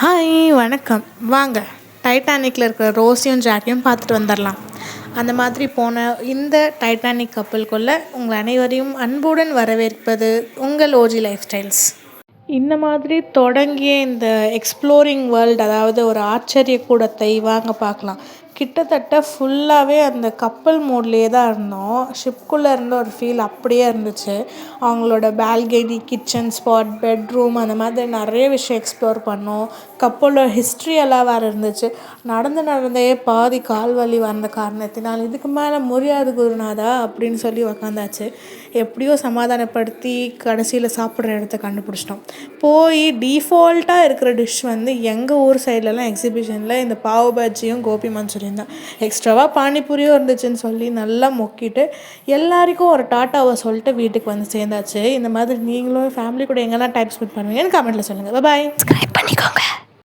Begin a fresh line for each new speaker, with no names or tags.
Hi வணக்கம். வாங்க டைட்டானிக்கில் இருக்கிற ரோஸையும் ஜாக்கையும் பார்த்துட்டு வந்துடலாம். அந்த மாதிரி போன இந்த டைட்டானிக் கப்பலுக்குள்ளே உங்கள் அனைவரையும் அன்புடன் வரவேற்பது உங்கள் ஓஜி லைஃப் ஸ்டைல்ஸ். இந்த மாதிரி தொடங்கிய இந்த எக்ஸ்ப்ளோரிங் வேர்ல்டு, அதாவது ஒரு ஆச்சரிய கூடத்தை வாங்க பார்க்கலாம். கிட்டத்தட்ட ஃபுல்லாகவே அந்த கப்பல் மோட்லேயே தான் இருந்தோம். ஷிப்குள்ளே இருந்த ஒரு ஃபீல் அப்படியே இருந்துச்சு. அவங்களோட பால்கனி, கிச்சன் ஸ்பாட், பெட்ரூம், அந்த மாதிரி நிறைய விஷயம் எக்ஸ்ப்ளோர் பண்ணோம். கப்பலோட ஹிஸ்ட்ரி எல்லாம் வேறு இருந்துச்சு. நடந்தே பாதி கால் வலி வந்த காரணத்தினால் இதுக்கு மேலே முடியாது குருநாதா அப்படின்னு சொல்லி உக்காந்தாச்சு. எப்படியோ சமாதானப்படுத்தி கடைசியில் சாப்பிட்ற இடத்த கண்டுபிடிச்சிட்டோம். போய் டிஃபால்ட்டாக இருக்கிற டிஷ் எங்கள் ஊர் சைட்லலாம் எக்ஸிபிஷனில் இந்த பாவ் பஜ்ஜியும் கோபி மஞ்சூரியன் தான். எக்ஸ்ட்ராவாக பானிபூரியும் இருந்துச்சுன்னு சொல்லி நல்லா மொக்கிட்டு எல்லாருக்கும் ஒரு டாட்டாவை சொல்லிட்டு வீட்டுக்கு சேர்ந்தாச்சு. இந்த மாதிரி நீங்களும் ஃபேமிலி கூட எங்கெல்லாம் டைம் ஸ்பெண்ட் பண்ணுவீங்கன்னு கமெண்ட்டில் சொல்லுங்கள். பாய். சப்ஸ்கிரைப் பண்ணிக்கோங்க.